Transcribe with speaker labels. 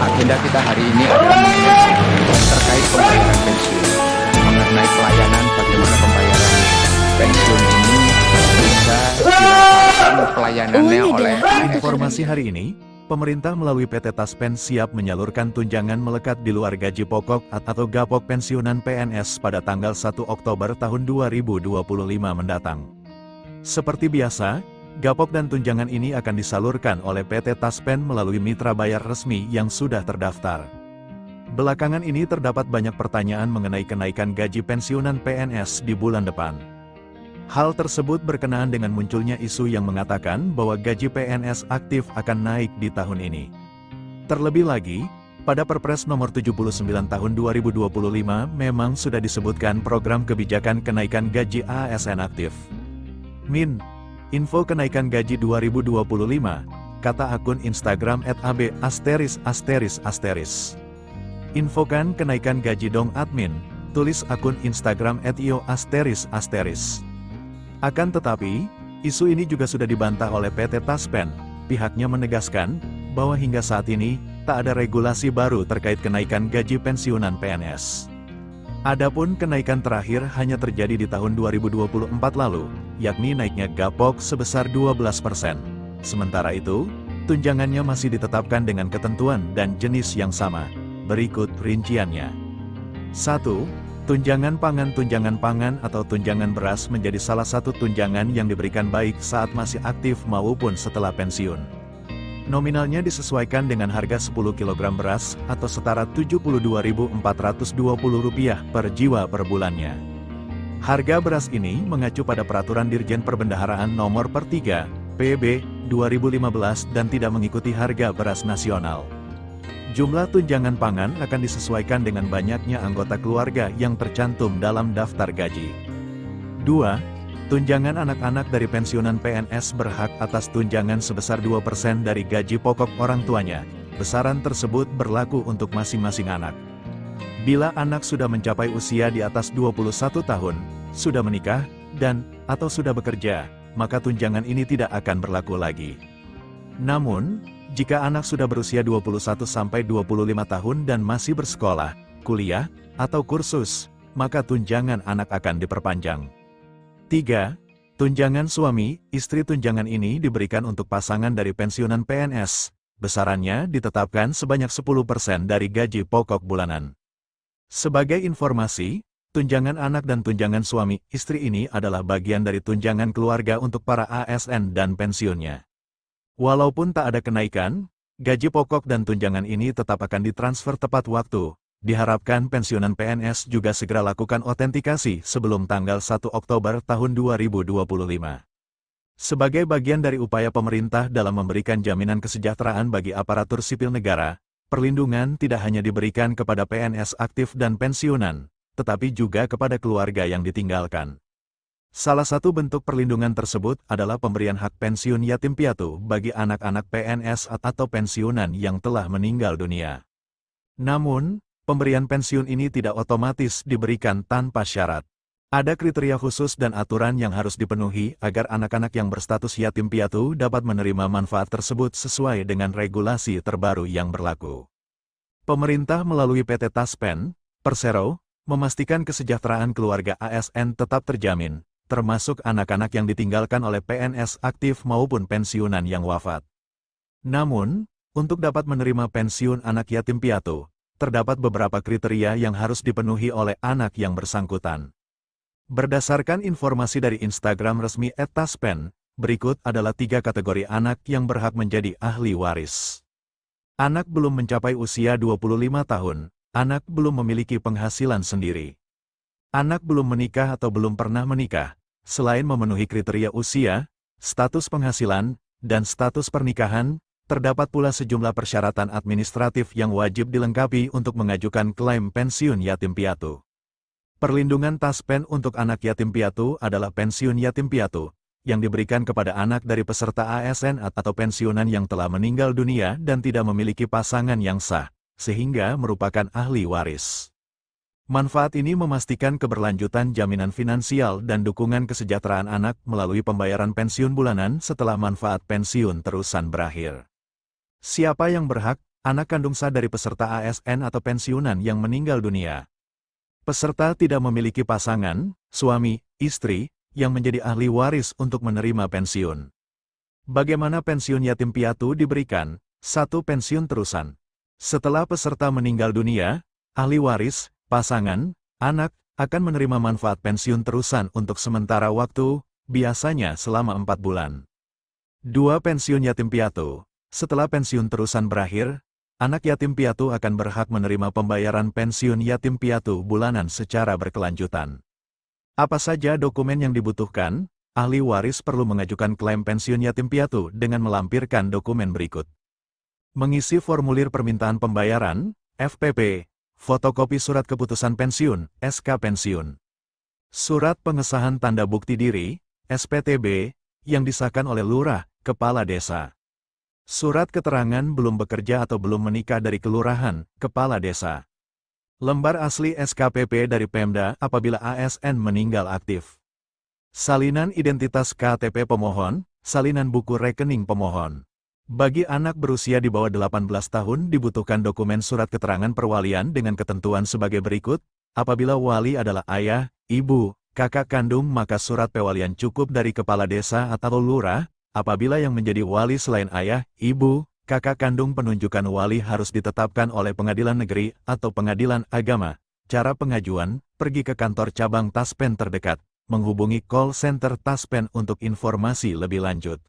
Speaker 1: Agenda kita hari ini adalah terkait pembayaran pensiun. Mengenai pelayanan, bagaimana pembayaran pensiun ini bisa dirasakan pelayanannya oleh ASN.
Speaker 2: Informasi hari ini, pemerintah melalui PT Taspen siap menyalurkan tunjangan melekat di luar gaji pokok atau gapok pensiunan PNS pada tanggal 1 Oktober tahun 2025 mendatang. Seperti biasa, gapok dan tunjangan ini akan disalurkan oleh PT Taspen melalui mitra bayar resmi yang sudah terdaftar. Belakangan ini terdapat banyak pertanyaan mengenai kenaikan gaji pensiunan PNS di bulan depan. Hal tersebut berkenaan dengan munculnya isu yang mengatakan bahwa gaji PNS aktif akan naik di tahun ini. Terlebih lagi, pada Perpres nomor 79 tahun 2025 memang sudah disebutkan program kebijakan kenaikan gaji ASN aktif. Min, info kenaikan gaji 2025, kata akun Instagram @ab*****. Infokan kenaikan gaji dong admin, tulis akun Instagram @io*****. Akan tetapi, isu ini juga sudah dibantah oleh PT Taspen. Pihaknya menegaskan bahwa hingga saat ini tak ada regulasi baru terkait kenaikan gaji pensiunan PNS. Adapun kenaikan terakhir hanya terjadi di tahun 2024 lalu, yakni naiknya gapok sebesar 12%. Sementara itu, tunjangannya masih ditetapkan dengan ketentuan dan jenis yang sama. Berikut rinciannya. 1. Tunjangan pangan atau tunjangan beras menjadi salah satu tunjangan yang diberikan baik saat masih aktif maupun setelah pensiun. Nominalnya disesuaikan dengan harga 10 kg beras atau setara Rp72.420 per jiwa per bulannya. Harga beras ini mengacu pada Peraturan Dirjen Perbendaharaan Nomor per 3, PB, 2015 dan tidak mengikuti harga beras nasional. Jumlah tunjangan pangan akan disesuaikan dengan banyaknya anggota keluarga yang tercantum dalam daftar gaji. 2. Tunjangan anak-anak dari pensiunan PNS berhak atas tunjangan sebesar 2% dari gaji pokok orang tuanya. Besaran tersebut berlaku untuk masing-masing anak. Bila anak sudah mencapai usia di atas 21 tahun, sudah menikah, atau sudah bekerja, maka tunjangan ini tidak akan berlaku lagi. Namun, jika anak sudah berusia 21-25 tahun dan masih bersekolah, kuliah, atau kursus, maka tunjangan anak akan diperpanjang. 3. Tunjangan suami, istri. Tunjangan ini diberikan untuk pasangan dari pensiunan PNS. Besarannya ditetapkan sebanyak 10% dari gaji pokok bulanan. Sebagai informasi, tunjangan anak dan tunjangan suami, istri ini adalah bagian dari tunjangan keluarga untuk para ASN dan pensiunnya. Walaupun tak ada kenaikan, gaji pokok dan tunjangan ini tetap akan ditransfer tepat waktu. Diharapkan pensiunan PNS juga segera lakukan otentikasi sebelum tanggal 1 Oktober tahun 2025. Sebagai bagian dari upaya pemerintah dalam memberikan jaminan kesejahteraan bagi aparatur sipil negara, perlindungan tidak hanya diberikan kepada PNS aktif dan pensiunan, tetapi juga kepada keluarga yang ditinggalkan. Salah satu bentuk perlindungan tersebut adalah pemberian hak pensiun yatim piatu bagi anak-anak PNS atau pensiunan yang telah meninggal dunia. Namun, pemberian pensiun ini tidak otomatis diberikan tanpa syarat. Ada kriteria khusus dan aturan yang harus dipenuhi agar anak-anak yang berstatus yatim piatu dapat menerima manfaat tersebut sesuai dengan regulasi terbaru yang berlaku. Pemerintah melalui PT Taspen, Persero, memastikan kesejahteraan keluarga ASN tetap terjamin, termasuk anak-anak yang ditinggalkan oleh PNS aktif maupun pensiunan yang wafat. Namun, untuk dapat menerima pensiun anak yatim piatu, terdapat beberapa kriteria yang harus dipenuhi oleh anak yang bersangkutan. Berdasarkan informasi dari Instagram resmi @taspen, berikut adalah 3 kategori anak yang berhak menjadi ahli waris. Anak belum mencapai usia 25 tahun, anak belum memiliki penghasilan sendiri. Anak belum menikah atau belum pernah menikah, selain memenuhi kriteria usia, status penghasilan, dan status pernikahan, terdapat pula sejumlah persyaratan administratif yang wajib dilengkapi untuk mengajukan klaim pensiun yatim piatu. Perlindungan Taspen untuk anak yatim piatu adalah pensiun yatim piatu, yang diberikan kepada anak dari peserta ASN atau pensiunan yang telah meninggal dunia dan tidak memiliki pasangan yang sah, sehingga merupakan ahli waris. Manfaat ini memastikan keberlanjutan jaminan finansial dan dukungan kesejahteraan anak melalui pembayaran pensiun bulanan setelah manfaat pensiun terusan berakhir. Siapa yang berhak? anak kandung sah dari peserta ASN atau pensiunan yang meninggal dunia. Peserta tidak memiliki pasangan, suami, istri, yang menjadi ahli waris untuk menerima pensiun. Bagaimana pensiun yatim piatu diberikan? 1. Pensiun terusan. Setelah peserta meninggal dunia, ahli waris, pasangan, anak, akan menerima manfaat pensiun terusan untuk sementara waktu, biasanya selama 4 bulan. 2. Pensiun yatim piatu. Setelah pensiun terusan berakhir, anak yatim piatu akan berhak menerima pembayaran pensiun yatim piatu bulanan secara berkelanjutan. Apa saja dokumen yang dibutuhkan? Ahli waris perlu mengajukan klaim pensiun yatim piatu dengan melampirkan dokumen berikut. Mengisi formulir permintaan pembayaran, FPP, fotokopi surat keputusan pensiun, SK pensiun. Surat pengesahan tanda bukti diri, SPTB, yang disahkan oleh lurah, kepala desa. Surat keterangan belum bekerja atau belum menikah dari kelurahan, kepala desa. Lembar asli SKPP dari Pemda apabila ASN meninggal aktif. Salinan identitas KTP pemohon, salinan buku rekening pemohon. Bagi anak berusia di bawah 18 tahun dibutuhkan dokumen surat keterangan perwalian dengan ketentuan sebagai berikut. Apabila wali adalah ayah, ibu, kakak kandung maka surat pewalian cukup dari kepala desa atau lurah. Apabila yang menjadi wali selain ayah, ibu, kakak kandung penunjukan wali harus ditetapkan oleh pengadilan negeri atau pengadilan agama. Cara pengajuan, pergi ke kantor cabang Taspen terdekat, menghubungi call center Taspen untuk informasi lebih lanjut.